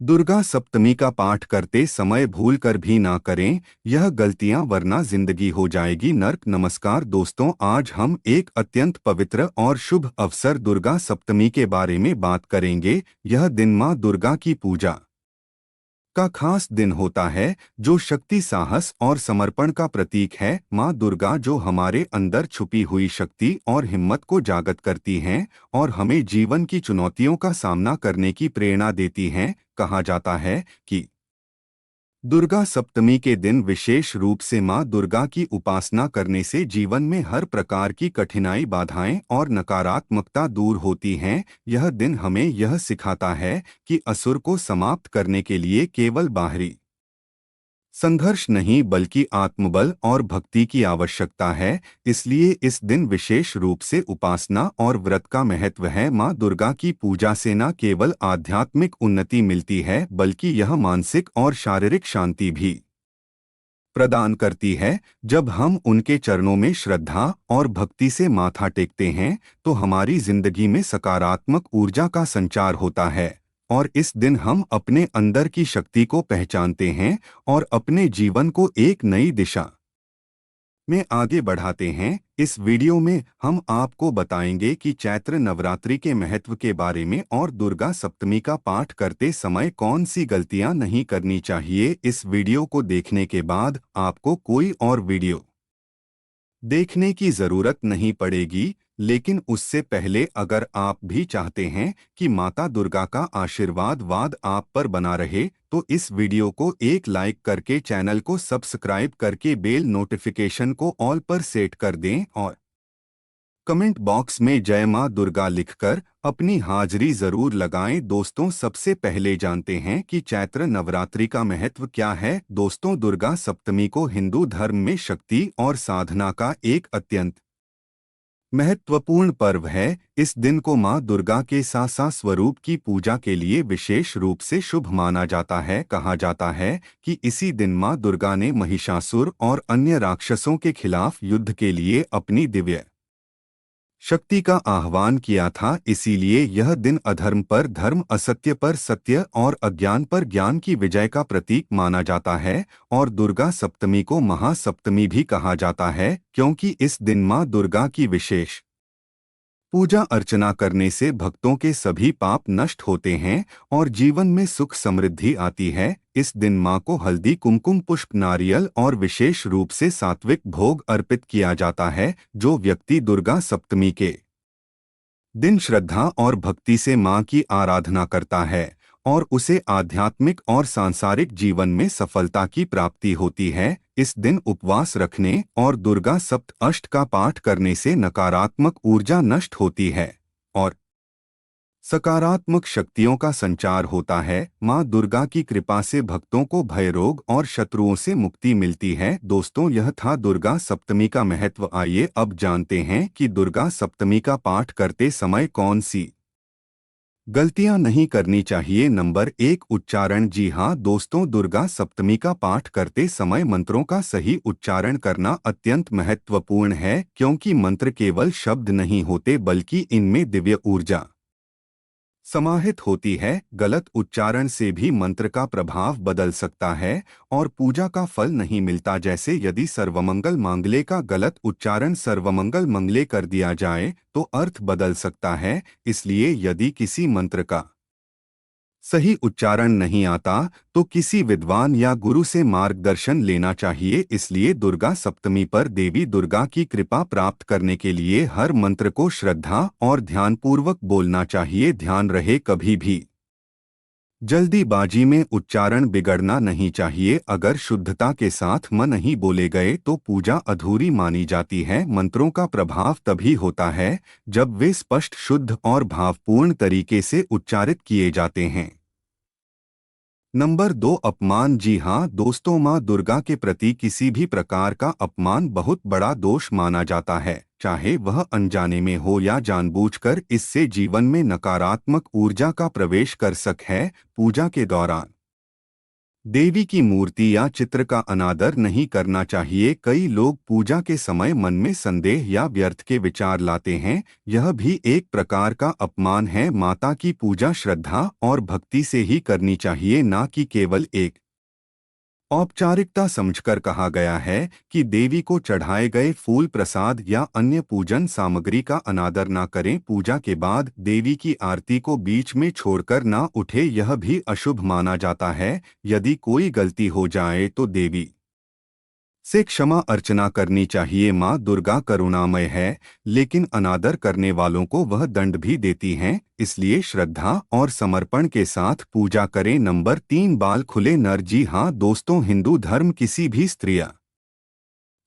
दुर्गा सप्तमी का पाठ करते समय भूल कर भी ना करें यह गलतियां, वरना जिंदगी हो जाएगी नर्क। नमस्कार दोस्तों, आज हम एक अत्यंत पवित्र और शुभ अवसर दुर्गा सप्तमी के बारे में बात करेंगे। यह दिन मां दुर्गा की पूजा का खास दिन होता है, जो शक्ति, साहस और समर्पण का प्रतीक है। मां दुर्गा जो हमारे अंदर छुपी हुई शक्ति और हिम्मत को जागृत करती हैं और हमें जीवन की चुनौतियों का सामना करने की प्रेरणा देती हैं। कहा जाता है कि दुर्गा सप्तमी के दिन विशेष रूप से मां दुर्गा की उपासना करने से जीवन में हर प्रकार की कठिनाई, बाधाएं और नकारात्मकता दूर होती हैं। यह दिन हमें यह सिखाता है कि असुर को समाप्त करने के लिए केवल बाहरी संघर्ष नहीं, बल्कि आत्मबल और भक्ति की आवश्यकता है। इसलिए इस दिन विशेष रूप से उपासना और व्रत का महत्व है। मां दुर्गा की पूजा से न केवल आध्यात्मिक उन्नति मिलती है, बल्कि यह मानसिक और शारीरिक शांति भी प्रदान करती है। जब हम उनके चरणों में श्रद्धा और भक्ति से माथा टेकते हैं, तो हमारी जिंदगी में सकारात्मक ऊर्जा का संचार होता है और इस दिन हम अपने अंदर की शक्ति को पहचानते हैं और अपने जीवन को एक नई दिशा में आगे बढ़ाते हैं। इस वीडियो में हम आपको बताएंगे कि चैत्र नवरात्रि के महत्व के बारे में और दुर्गा सप्तमी का पाठ करते समय कौन सी गलतियां नहीं करनी चाहिए। इस वीडियो को देखने के बाद आपको कोई और वीडियो देखने की जरूरत नहीं पड़ेगी, लेकिन उससे पहले अगर आप भी चाहते हैं कि माता दुर्गा का आशीर्वाद आप पर बना रहे, तो इस वीडियो को एक लाइक करके, चैनल को सब्सक्राइब करके, बेल नोटिफिकेशन को ऑल पर सेट कर दें और कमेंट बॉक्स में जय मां दुर्गा लिखकर अपनी हाजिरी जरूर लगाएं। दोस्तों, सबसे पहले जानते हैं कि चैत्र नवरात्रि का महत्व क्या है। दोस्तों, दुर्गा सप्तमी को हिंदू धर्म में शक्ति और साधना का एक अत्यंत महत्वपूर्ण पर्व है। इस दिन को मां दुर्गा के सासा स्वरूप की पूजा के लिए विशेष रूप से शुभ माना जाता है। कहा जाता है कि इसी दिन मां दुर्गा ने महिषासुर और अन्य राक्षसों के खिलाफ युद्ध के लिए अपनी दिव्य शक्ति का आह्वान किया था। इसीलिए यह दिन अधर्म पर धर्म, असत्य पर सत्य और अज्ञान पर ज्ञान की विजय का प्रतीक माना जाता है। और दुर्गा सप्तमी को महासप्तमी भी कहा जाता है, क्योंकि इस दिन मां दुर्गा की विशेष पूजा अर्चना करने से भक्तों के सभी पाप नष्ट होते हैं और जीवन में सुख समृद्धि आती है। इस दिन मां को हल्दी, कुमकुम, पुष्प, नारियल और विशेष रूप से सात्विक भोग अर्पित किया जाता है। जो व्यक्ति दुर्गा सप्तमी के दिन श्रद्धा और भक्ति से मां की आराधना करता है और उसे आध्यात्मिक और सांसारिक जीवन में सफलता की प्राप्ति होती है। इस दिन उपवास रखने और दुर्गा सप्तअष्ट का पाठ करने से नकारात्मक ऊर्जा नष्ट होती है और सकारात्मक शक्तियों का संचार होता है। मां दुर्गा की कृपा से भक्तों को भय, रोग और शत्रुओं से मुक्ति मिलती है। दोस्तों, यह था दुर्गा सप्तमी का महत्व। आइए अब जानते हैं कि दुर्गा सप्तमी का पाठ करते समय कौन सी गलतियां नहीं करनी चाहिए। नंबर 1, उच्चारण। जी हाँ दोस्तों, दुर्गा सप्तमी का पाठ करते समय मंत्रों का सही उच्चारण करना अत्यंत महत्वपूर्ण है, क्योंकि मंत्र केवल शब्द नहीं होते, बल्कि इनमें दिव्य ऊर्जा समाहित होती है। गलत उच्चारण से भी मंत्र का प्रभाव बदल सकता है और पूजा का फल नहीं मिलता। जैसे यदि सर्वमंगल मांगल्ये का गलत उच्चारण सर्वमंगल मंगले कर दिया जाए तो अर्थ बदल सकता है। इसलिए यदि किसी मंत्र का सही उच्चारण नहीं आता तो किसी विद्वान या गुरु से मार्गदर्शन लेना चाहिए। इसलिए दुर्गा सप्तमी पर देवी दुर्गा की कृपा प्राप्त करने के लिए हर मंत्र को श्रद्धा और ध्यानपूर्वक बोलना चाहिए। ध्यान रहे, कभी भी जल्दीबाजी में उच्चारण बिगड़ना नहीं चाहिए। अगर शुद्धता के साथ मन नहीं बोले गए तो पूजा अधूरी मानी जाती है। मंत्रों का प्रभाव तभी होता है जब वे स्पष्ट, शुद्ध और भावपूर्ण तरीके से उच्चारित किए जाते हैं। नंबर 2, अपमान। जी हाँ दोस्तों, माँ दुर्गा के प्रति किसी भी प्रकार का अपमान बहुत बड़ा दोष माना जाता है, चाहे वह अनजाने में हो या जानबूझकर। इससे जीवन में नकारात्मक ऊर्जा का प्रवेश कर सकता है। पूजा के दौरान देवी की मूर्ति या चित्र का अनादर नहीं करना चाहिए। कई लोग पूजा के समय मन में संदेह या व्यर्थ के विचार लाते हैं। यह भी एक प्रकार का अपमान है। माता की पूजा श्रद्धा और भक्ति से ही करनी चाहिए, ना कि केवल एक औपचारिकता समझकर। कहा गया है कि देवी को चढ़ाए गए फूल, प्रसाद या अन्य पूजन सामग्री का अनादर न करें। पूजा के बाद देवी की आरती को बीच में छोड़कर ना उठे, यह भी अशुभ माना जाता है। यदि कोई गलती हो जाए तो देवी से क्षमा अर्चना करनी चाहिए। माँ दुर्गा करुणामय है, लेकिन अनादर करने वालों को वह दंड भी देती हैं। इसलिए श्रद्धा और समर्पण के साथ पूजा करें। नंबर 3, बाल खुले नर। जी हाँ दोस्तों, हिंदू धर्म किसी भी स्त्रिया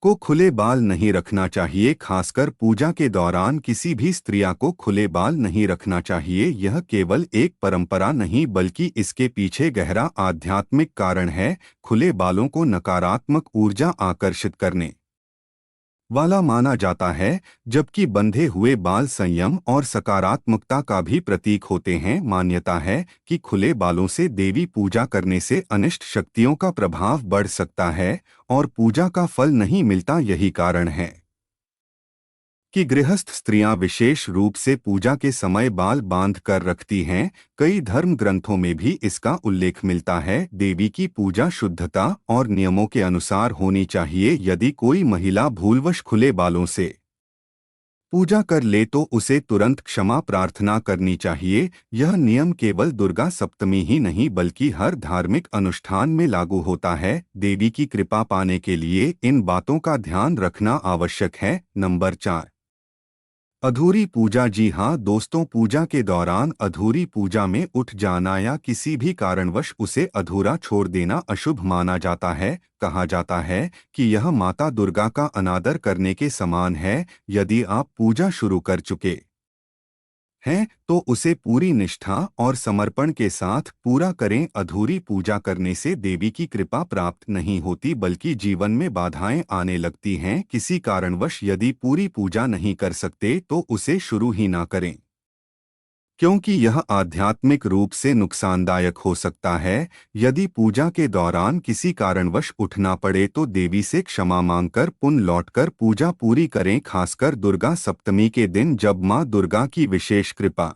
को खुले बाल नहीं रखना चाहिए। खासकर पूजा के दौरान किसी भी स्त्रिया को खुले बाल नहीं रखना चाहिए। यह केवल एक परंपरा नहीं, बल्कि इसके पीछे गहरा आध्यात्मिक कारण है। खुले बालों को नकारात्मक ऊर्जा आकर्षित करने वाला माना जाता है, जबकि बंधे हुए बाल संयम और सकारात्मकता का भी प्रतीक होते हैं। मान्यता है कि खुले बालों से देवी पूजा करने से अनिष्ट शक्तियों का प्रभाव बढ़ सकता है और पूजा का फल नहीं मिलता। यही कारण है कि गृहस्थ स्त्रियां विशेष रूप से पूजा के समय बाल बांध कर रखती हैं। कई धर्म ग्रंथों में भी इसका उल्लेख मिलता है। देवी की पूजा शुद्धता और नियमों के अनुसार होनी चाहिए। यदि कोई महिला भूलवश खुले बालों से पूजा कर ले तो उसे तुरंत क्षमा प्रार्थना करनी चाहिए। यह नियम केवल दुर्गा सप्तमी ही नहीं, बल्कि हर धार्मिक अनुष्ठान में लागू होता है। देवी की कृपा पाने के लिए इन बातों का ध्यान रखना आवश्यक है। नंबर 4, अधूरी पूजा। जी हाँ दोस्तों, पूजा के दौरान अधूरी पूजा में उठ जाना या किसी भी कारणवश उसे अधूरा छोड़ देना अशुभ माना जाता है। कहा जाता है कि यह माता दुर्गा का अनादर करने के समान है। यदि आप पूजा शुरू कर चुके हैं तो उसे पूरी निष्ठा और समर्पण के साथ पूरा करें। अधूरी पूजा करने से देवी की कृपा प्राप्त नहीं होती, बल्कि जीवन में बाधाएं आने लगती हैं। किसी कारणवश यदि पूरी पूजा नहीं कर सकते तो उसे शुरू ही ना करें, क्योंकि यह आध्यात्मिक रूप से नुकसानदायक हो सकता है। यदि पूजा के दौरान किसी कारणवश उठना पड़े तो देवी से क्षमा मांगकर पुनः लौटकर पूजा पूरी करें। खासकर दुर्गा सप्तमी के दिन, जब मां दुर्गा की विशेष कृपा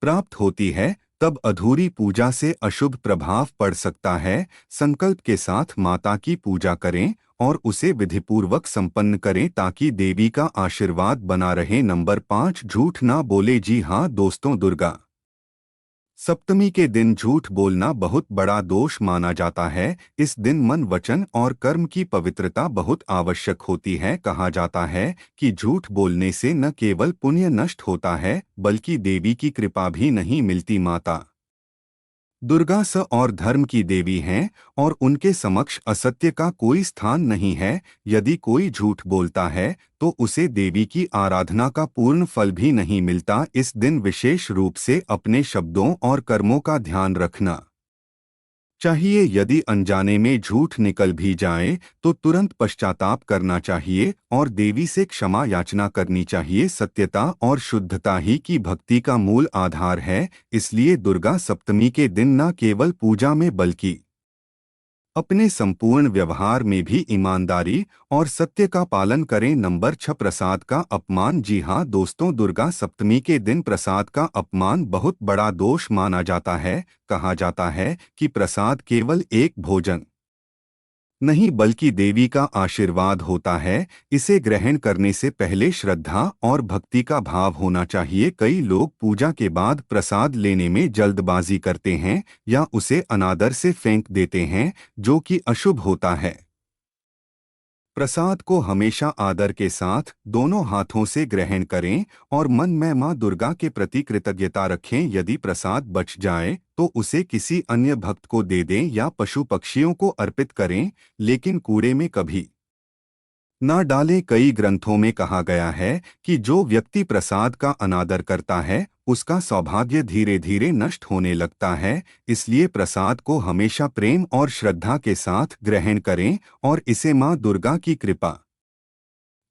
प्राप्त होती है, तब अधूरी पूजा से अशुभ प्रभाव पड़ सकता है। संकल्प के साथ माता की पूजा करें और उसे विधिपूर्वक संपन्न करें, ताकि देवी का आशीर्वाद बना रहे। नंबर 5, झूठ ना बोले। जी हाँ दोस्तों, दुर्गा सप्तमी के दिन झूठ बोलना बहुत बड़ा दोष माना जाता है। इस दिन मन, वचन और कर्म की पवित्रता बहुत आवश्यक होती है। कहा जाता है कि झूठ बोलने से न केवल पुण्य नष्ट होता है, बल्कि देवी की कृपा भी नहीं मिलती। माता दुर्गा स और धर्म की देवी हैं और उनके समक्ष असत्य का कोई स्थान नहीं है। यदि कोई झूठ बोलता है तो उसे देवी की आराधना का पूर्ण फल भी नहीं मिलता। इस दिन विशेष रूप से अपने शब्दों और कर्मों का ध्यान रखना चाहिए। यदि अनजाने में झूठ निकल भी जाए तो तुरंत पश्चाताप करना चाहिए और देवी से क्षमा याचना करनी चाहिए। सत्यता और शुद्धता ही की भक्ति का मूल आधार है। इसलिए दुर्गा सप्तमी के दिन न केवल पूजा में, बल्कि अपने संपूर्ण व्यवहार में भी ईमानदारी और सत्य का पालन करें। नंबर 6, प्रसाद का अपमान। जी हाँ दोस्तों, दुर्गा सप्तमी के दिन प्रसाद का अपमान बहुत बड़ा दोष माना जाता है। कहा जाता है कि प्रसाद केवल एक भोजन नहीं, बल्कि देवी का आशीर्वाद होता है। इसे ग्रहण करने से पहले श्रद्धा और भक्ति का भाव होना चाहिए। कई लोग पूजा के बाद प्रसाद लेने में जल्दबाजी करते हैं या उसे अनादर से फेंक देते हैं, जो कि अशुभ होता है। प्रसाद को हमेशा आदर के साथ दोनों हाथों से ग्रहण करें और मन में मां दुर्गा के प्रति कृतज्ञता रखें। यदि प्रसाद बच जाए तो उसे किसी अन्य भक्त को दे दें या पशु पक्षियों को अर्पित करें, लेकिन कूड़े में कभी ना डालें। कई ग्रंथों में कहा गया है कि जो व्यक्ति प्रसाद का अनादर करता है उसका सौभाग्य धीरे धीरे नष्ट होने लगता है। इसलिए प्रसाद को हमेशा प्रेम और श्रद्धा के साथ ग्रहण करें और इसे मां दुर्गा की कृपा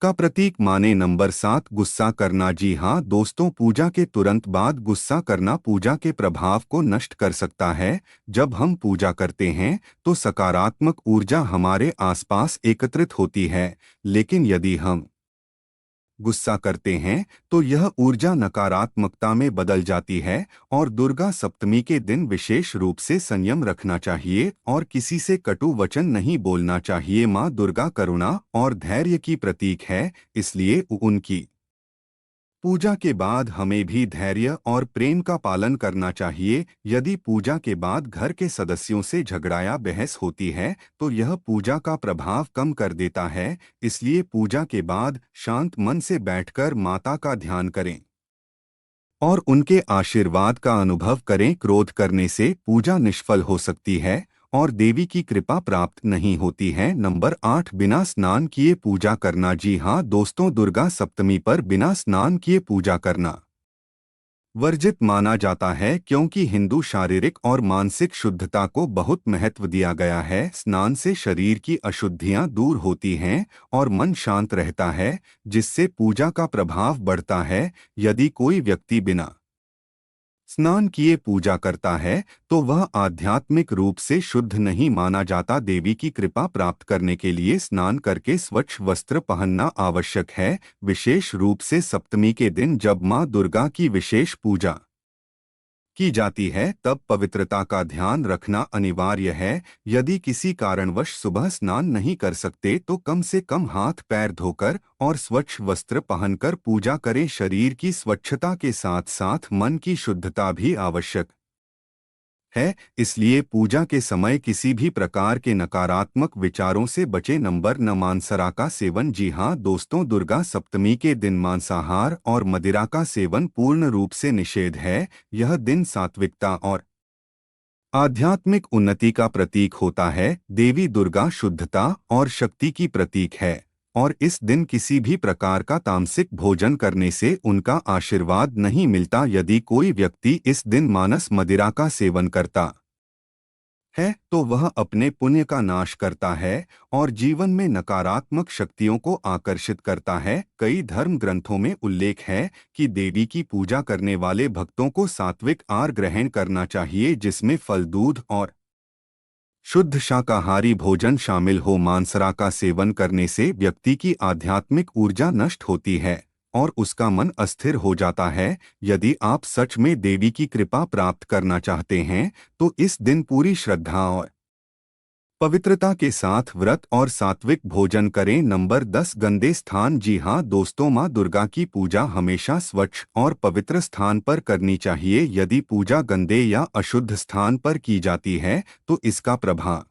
इसका प्रतीक माने। नंबर 7, गुस्सा करना। जी हाँ दोस्तों, पूजा के तुरंत बाद गुस्सा करना पूजा के प्रभाव को नष्ट कर सकता है। जब हम पूजा करते हैं तो सकारात्मक ऊर्जा हमारे आसपास एकत्रित होती है, लेकिन यदि हम गुस्सा करते हैं तो यह ऊर्जा नकारात्मकता में बदल जाती है। और दुर्गा सप्तमी के दिन विशेष रूप से संयम रखना चाहिए और किसी से कटु वचन नहीं बोलना चाहिए। माँ दुर्गा करुणा और धैर्य की प्रतीक है, इसलिए उनकी पूजा के बाद हमें भी धैर्य और प्रेम का पालन करना चाहिए। यदि पूजा के बाद घर के सदस्यों से झगड़ा या बहस होती है तो यह पूजा का प्रभाव कम कर देता है। इसलिए पूजा के बाद शांत मन से बैठकर माता का ध्यान करें और उनके आशीर्वाद का अनुभव करें। क्रोध करने से पूजा निष्फल हो सकती है और देवी की कृपा प्राप्त नहीं होती है। नंबर 8, बिना स्नान किए पूजा करना। जी हाँ दोस्तों, दुर्गा सप्तमी पर बिना स्नान किए पूजा करना वर्जित माना जाता है, क्योंकि हिंदू शारीरिक और मानसिक शुद्धता को बहुत महत्व दिया गया है। स्नान से शरीर की अशुद्धियां दूर होती हैं और मन शांत रहता है, जिससे पूजा का प्रभाव बढ़ता है। यदि कोई व्यक्ति बिना स्नान किए पूजा करता है तो वह आध्यात्मिक रूप से शुद्ध नहीं माना जाता। देवी की कृपा प्राप्त करने के लिए स्नान करके स्वच्छ वस्त्र पहनना आवश्यक है, विशेष रूप से सप्तमी के दिन जब मां दुर्गा की विशेष पूजा की जाती है तब पवित्रता का ध्यान रखना अनिवार्य है। यदि किसी कारणवश सुबह स्नान नहीं कर सकते तो कम से कम हाथ पैर धोकर और स्वच्छ वस्त्र पहनकर पूजा करें। शरीर की स्वच्छता के साथ साथ मन की शुद्धता भी आवश्यक है, इसलिए पूजा के समय किसी भी प्रकार के नकारात्मक विचारों से बचे। नंबर 9, मांसाहार का सेवन। जी हाँ दोस्तों, दुर्गा सप्तमी के दिन मांसाहार और मदिरा का सेवन पूर्ण रूप से निषेध है। यह दिन सात्विकता और आध्यात्मिक उन्नति का प्रतीक होता है। देवी दुर्गा शुद्धता और शक्ति की प्रतीक है और इस दिन किसी भी प्रकार का तामसिक भोजन करने से उनका आशीर्वाद नहीं मिलता। यदि कोई व्यक्ति इस दिन मांस मदिरा का सेवन करता है तो वह अपने पुण्य का नाश करता है और जीवन में नकारात्मक शक्तियों को आकर्षित करता है। कई धर्म ग्रंथों में उल्लेख है कि देवी की पूजा करने वाले भक्तों को सात्विक आहार ग्रहण करना चाहिए, जिसमें फल, दूध और शुद्ध शाकाहारी भोजन शामिल हो। मांसाहार का सेवन करने से व्यक्ति की आध्यात्मिक ऊर्जा नष्ट होती है और उसका मन अस्थिर हो जाता है। यदि आप सच में देवी की कृपा प्राप्त करना चाहते हैं तो इस दिन पूरी श्रद्धा और पवित्रता के साथ व्रत और सात्विक भोजन करें। नंबर 10, गंदे स्थान। जी हाँ दोस्तों, माँ दुर्गा की पूजा हमेशा स्वच्छ और पवित्र स्थान पर करनी चाहिए। यदि पूजा गंदे या अशुद्ध स्थान पर की जाती है तो इसका प्रभाव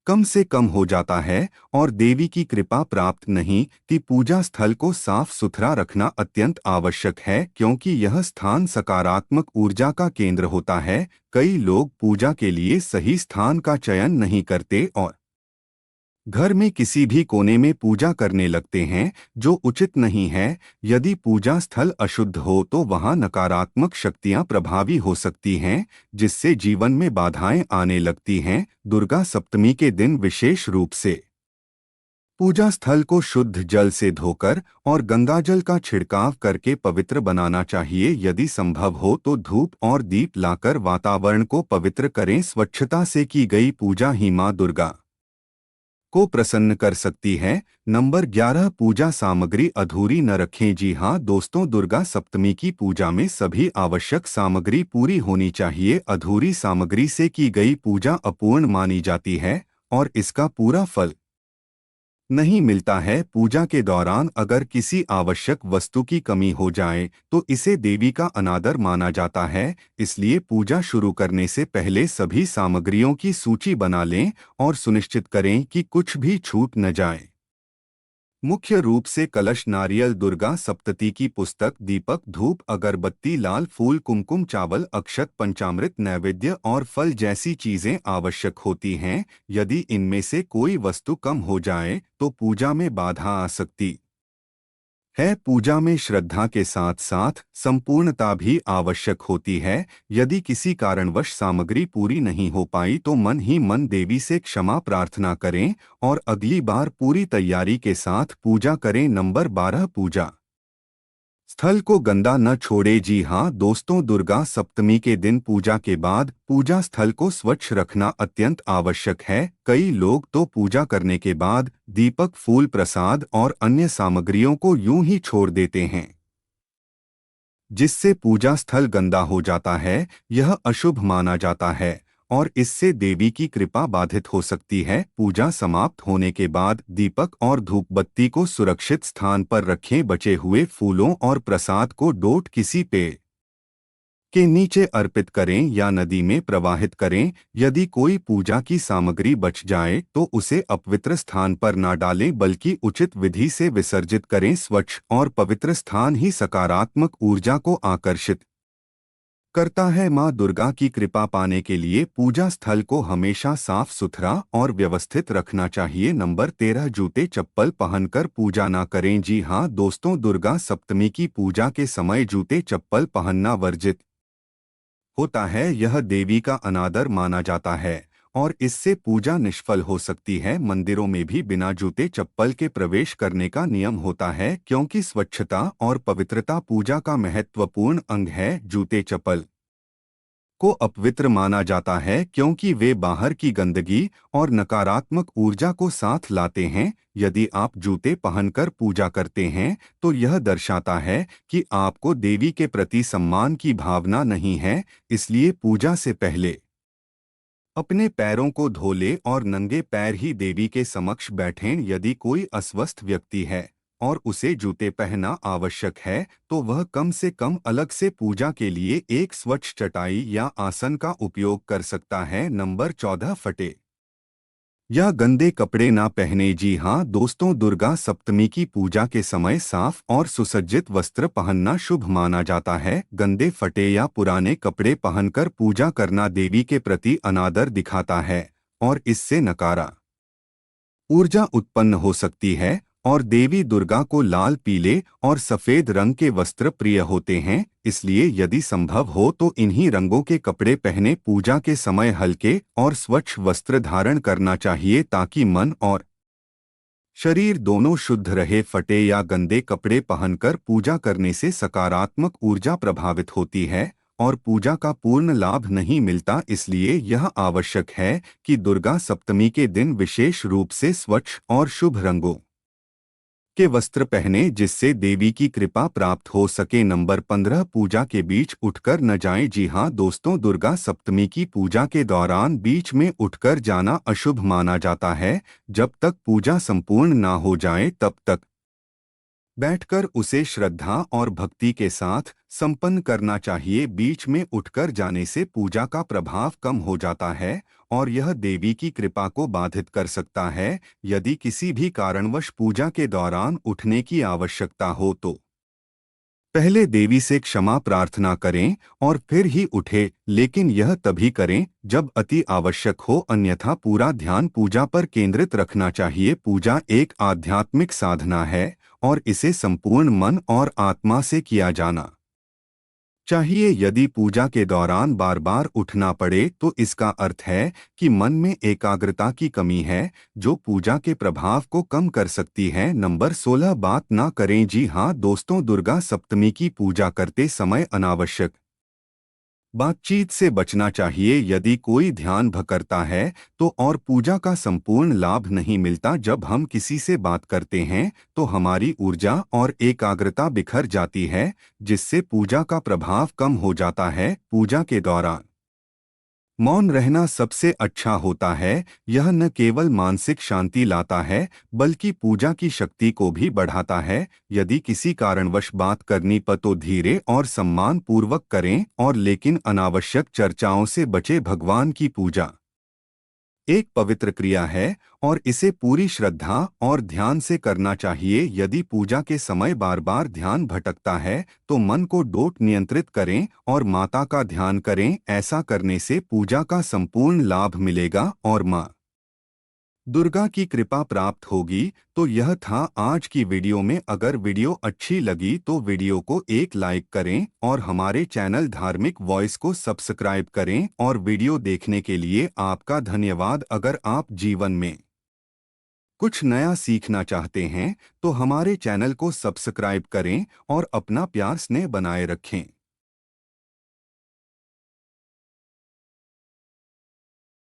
कम से कम हो जाता है और देवी की कृपा प्राप्त नहीं कि पूजा स्थल को साफ सुथरा रखना अत्यंत आवश्यक है, क्योंकि यह स्थान सकारात्मक ऊर्जा का केंद्र होता है। कई लोग पूजा के लिए सही स्थान का चयन नहीं करते और घर में किसी भी कोने में पूजा करने लगते हैं, जो उचित नहीं है। यदि पूजा स्थल अशुद्ध हो तो वहां नकारात्मक शक्तियां प्रभावी हो सकती हैं, जिससे जीवन में बाधाएं आने लगती हैं। दुर्गा सप्तमी के दिन विशेष रूप से पूजा स्थल को शुद्ध जल से धोकर और गंगाजल का छिड़काव करके पवित्र बनाना चाहिए। यदि संभव हो तो धूप और दीप लाकर वातावरण को पवित्र करें। स्वच्छता से की गई पूजा ही मां दुर्गा को प्रसन्न कर सकती है। नंबर 11, पूजा सामग्री अधूरी न रखें। जी हाँ दोस्तों, दुर्गा सप्तमी की पूजा में सभी आवश्यक सामग्री पूरी होनी चाहिए। अधूरी सामग्री से की गई पूजा अपूर्ण मानी जाती है और इसका पूरा फल नहीं मिलता है। पूजा के दौरान अगर किसी आवश्यक वस्तु की कमी हो जाए तो इसे देवी का अनादर माना जाता है। इसलिए पूजा शुरू करने से पहले सभी सामग्रियों की सूची बना लें और सुनिश्चित करें कि कुछ भी छूट न जाए। मुख्य रूप से कलश, नारियल, दुर्गा सप्तती की पुस्तक, दीपक, धूप, अगरबत्ती, लाल फूल, कुमकुम, चावल, अक्षत, पंचामृत, नैवेद्य और फल जैसी चीजें आवश्यक होती हैं। यदि इनमें से कोई वस्तु कम हो जाए तो पूजा में बाधा आ सकती है। पूजा में श्रद्धा के साथ साथ संपूर्णता भी आवश्यक होती है। यदि किसी कारणवश सामग्री पूरी नहीं हो पाई तो मन ही मन देवी से क्षमा प्रार्थना करें और अगली बार पूरी तैयारी के साथ पूजा करें। नंबर 12, पूजा स्थल को गंदा न छोड़े। जी हाँ दोस्तों, दुर्गा सप्तमी के दिन पूजा के बाद पूजा स्थल को स्वच्छ रखना अत्यंत आवश्यक है। कई लोग तो पूजा करने के बाद दीपक, फूल, प्रसाद और अन्य सामग्रियों को यूं ही छोड़ देते हैं, जिससे पूजा स्थल गंदा हो जाता है। यह अशुभ माना जाता है और इससे देवी की कृपा बाधित हो सकती है। पूजा समाप्त होने के बाद दीपक और धूप बत्ती को सुरक्षित स्थान पर रखें। बचे हुए फूलों और प्रसाद को डोट किसी पेड़ के नीचे अर्पित करें या नदी में प्रवाहित करें। यदि कोई पूजा की सामग्री बच जाए तो उसे अपवित्र स्थान पर न डालें बल्कि उचित विधि से विसर्जित करें। स्वच्छ और पवित्र स्थान ही सकारात्मक ऊर्जा को आकर्षित करता है। माँ दुर्गा की कृपा पाने के लिए पूजा स्थल को हमेशा साफ सुथरा और व्यवस्थित रखना चाहिए। नंबर 13, जूते चप्पल पहनकर पूजा ना करें। जी हाँ दोस्तों, दुर्गा सप्तमी की पूजा के समय जूते चप्पल पहनना वर्जित होता है। यह देवी का अनादर माना जाता है और इससे पूजा निष्फल हो सकती है। मंदिरों में भी बिना जूते चप्पल के प्रवेश करने का नियम होता है, क्योंकि स्वच्छता और पवित्रता पूजा का महत्वपूर्ण अंग है। जूते चप्पल को अपवित्र माना जाता है क्योंकि वे बाहर की गंदगी और नकारात्मक ऊर्जा को साथ लाते हैं। यदि आप जूते पहनकर पूजा करते हैं तो यह दर्शाता है कि आपको देवी के प्रति सम्मान की भावना नहीं है। इसलिए पूजा से पहले अपने पैरों को धो ले और नंगे पैर ही देवी के समक्ष बैठें। यदि कोई अस्वस्थ व्यक्ति है और उसे जूते पहनना आवश्यक है तो वह कम से कम अलग से पूजा के लिए एक स्वच्छ चटाई या आसन का उपयोग कर सकता है। नंबर 14, फटे या गंदे कपड़े ना पहने। जी हाँ दोस्तों, दुर्गा सप्तमी की पूजा के समय साफ और सुसज्जित वस्त्र पहनना शुभ माना जाता है। गंदे, फटे या पुराने कपड़े पहनकर पूजा करना देवी के प्रति अनादर दिखाता है और इससे नकारा ऊर्जा उत्पन्न हो सकती है। और देवी दुर्गा को लाल, पीले और सफेद रंग के वस्त्र प्रिय होते हैं। इसलिए यदि संभव हो तो इन्हीं रंगों के कपड़े पहने। पूजा के समय हल्के और स्वच्छ वस्त्र धारण करना चाहिए ताकि मन और शरीर दोनों शुद्ध रहे। फटे या गंदे कपड़े पहनकर पूजा करने से सकारात्मक ऊर्जा प्रभावित होती है और पूजा का पूर्ण लाभ नहीं मिलता। इसलिए यह आवश्यक है कि दुर्गा सप्तमी के दिन विशेष रूप से स्वच्छ और शुभ रंगों के वस्त्र पहने, जिससे देवी की कृपा प्राप्त हो सके। नंबर 15, पूजा के बीच उठकर न जाएं। जी हाँ दोस्तों, दुर्गा सप्तमी की पूजा के दौरान बीच में उठकर जाना अशुभ माना जाता है। जब तक पूजा संपूर्ण ना हो जाए तब तक बैठकर उसे श्रद्धा और भक्ति के साथ संपन्न करना चाहिए। बीच में उठकर जाने से पूजा का प्रभाव कम हो जाता है और यह देवी की कृपा को बाधित कर सकता है। यदि किसी भी कारणवश पूजा के दौरान उठने की आवश्यकता हो तो पहले देवी से क्षमा प्रार्थना करें और फिर ही उठे, लेकिन यह तभी करें जब अति आवश्यक हो, अन्यथा पूरा ध्यान पूजा पर केंद्रित रखना चाहिए। पूजा एक आध्यात्मिक साधना है और इसे संपूर्ण मन और आत्मा से किया जाना चाहिए। यदि पूजा के दौरान बार बार उठना पड़े तो इसका अर्थ है कि मन में एकाग्रता की कमी है, जो पूजा के प्रभाव को कम कर सकती है। नंबर 16, बात ना करें। जी हाँ दोस्तों, दुर्गा सप्तमी की पूजा करते समय अनावश्यक बातचीत से बचना चाहिए। यदि कोई ध्यान भंग है तो और पूजा का संपूर्ण लाभ नहीं मिलता। जब हम किसी से बात करते हैं तो हमारी ऊर्जा और एकाग्रता बिखर जाती है, जिससे पूजा का प्रभाव कम हो जाता है। पूजा के दौरान मौन रहना सबसे अच्छा होता है। यह न केवल मानसिक शांति लाता है बल्कि पूजा की शक्ति को भी बढ़ाता है। यदि किसी कारणवश बात करनी पड़े तो धीरे और सम्मान पूर्वक करें और लेकिन अनावश्यक चर्चाओं से बचे। भगवान की पूजा एक पवित्र क्रिया है और इसे पूरी श्रद्धा और ध्यान से करना चाहिए। यदि पूजा के समय बार बार ध्यान भटकता है तो मन को डोट नियंत्रित करें और माता का ध्यान करें। ऐसा करने से पूजा का संपूर्ण लाभ मिलेगा और माँ दुर्गा की कृपा प्राप्त होगी। तो यह था आज की वीडियो में। अगर वीडियो अच्छी लगी तो वीडियो को एक लाइक करें और हमारे चैनल धार्मिक वॉइस को सब्सक्राइब करें। और वीडियो देखने के लिए आपका धन्यवाद। अगर आप जीवन में कुछ नया सीखना चाहते हैं तो हमारे चैनल को सब्सक्राइब करें और अपना प्यार स्नेह बनाए रखें।